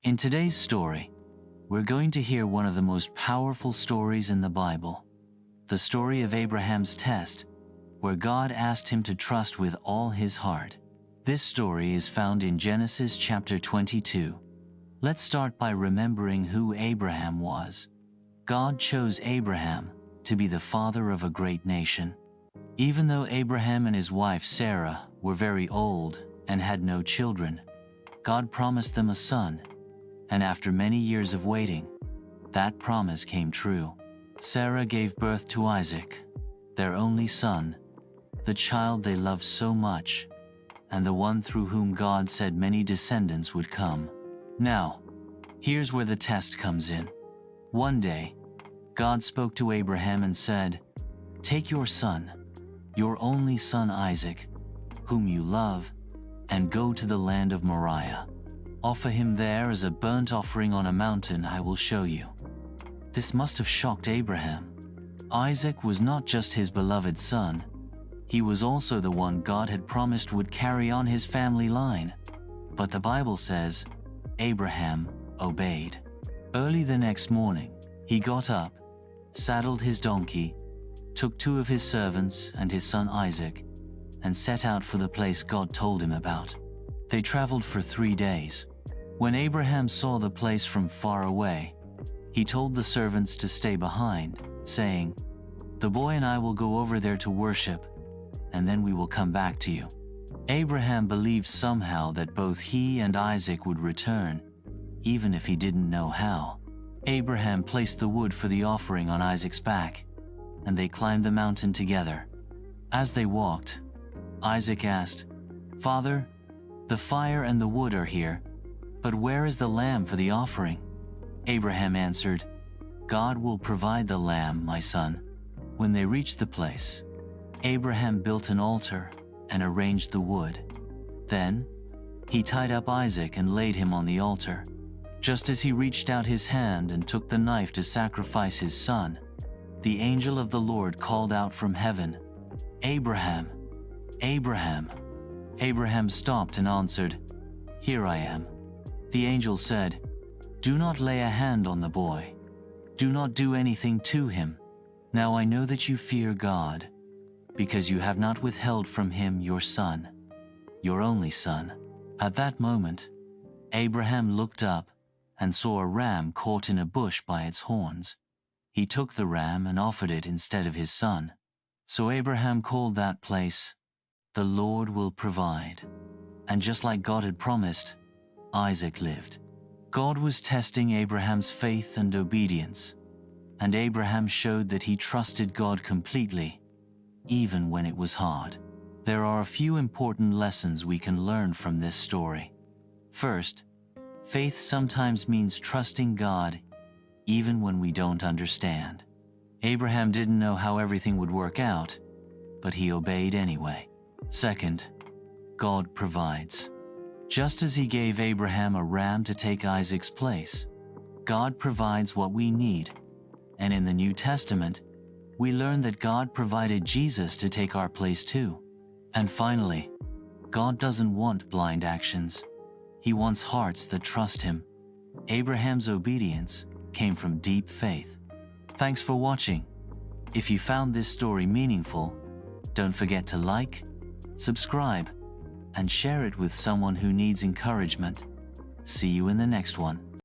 In today's story, we're going to hear one of the most powerful stories in the Bible, the story of Abraham's test, where God asked him to trust with all his heart. This story is found in Genesis chapter 22. Let's start by remembering who Abraham was. God chose Abraham to be the father of a great nation. Even though Abraham and his wife Sarah were very old and had no children, God promised them a son, and after many years of waiting, that promise came true. Sarah gave birth to Isaac, their only son, the child they loved so much, and the one through whom God said many descendants would come. Now, here's where the test comes in. One day, God spoke to Abraham and said, "Take your son, your only son Isaac, whom you love, and go to the land of Moriah. Offer him there as a burnt offering on a mountain I will show you." This must have shocked Abraham. Isaac was not just his beloved son, he was also the one God had promised would carry on his family line. But the Bible says, Abraham obeyed. Early the next morning, he got up, saddled his donkey, took 2 of his servants and his son Isaac, and set out for the place God told him about. They traveled for 3 days. When Abraham saw the place from far away, he told the servants to stay behind, saying, "The boy and I will go over there to worship, and then we will come back to you." Abraham believed somehow that both he and Isaac would return, even if he didn't know how. Abraham placed the wood for the offering on Isaac's back, and they climbed the mountain together. As they walked, Isaac asked, "Father, the fire and the wood are here, but where is the lamb for the offering?" Abraham answered, "God will provide the lamb, my son." When they reached the place, Abraham built an altar and arranged the wood. Then, he tied up Isaac and laid him on the altar. Just as he reached out his hand and took the knife to sacrifice his son, the angel of the Lord called out from heaven, "Abraham, Abraham." Abraham stopped and answered, "Here I am." The angel said, "Do not lay a hand on the boy. Do not do anything to him. Now I know that you fear God, because you have not withheld from him your son, your only son." At that moment, Abraham looked up and saw a ram caught in a bush by its horns. He took the ram and offered it instead of his son. So Abraham called that place, "The Lord will provide." And just like God had promised, Isaac lived. God was testing Abraham's faith and obedience, and Abraham showed that he trusted God completely, even when it was hard. There are a few important lessons we can learn from this story. First, faith sometimes means trusting God even when we don't understand. Abraham didn't know how everything would work out, but he obeyed anyway. Second, God provides. Just as he gave Abraham a ram to take Isaac's place, God provides what we need. And in the New Testament, we learn that God provided Jesus to take our place too. And finally, God doesn't want blind actions. He wants hearts that trust him. Abraham's obedience came from deep faith. Thanks for watching. If you found this story meaningful, don't forget to like, subscribe, and share it with someone who needs encouragement. See you in the next one.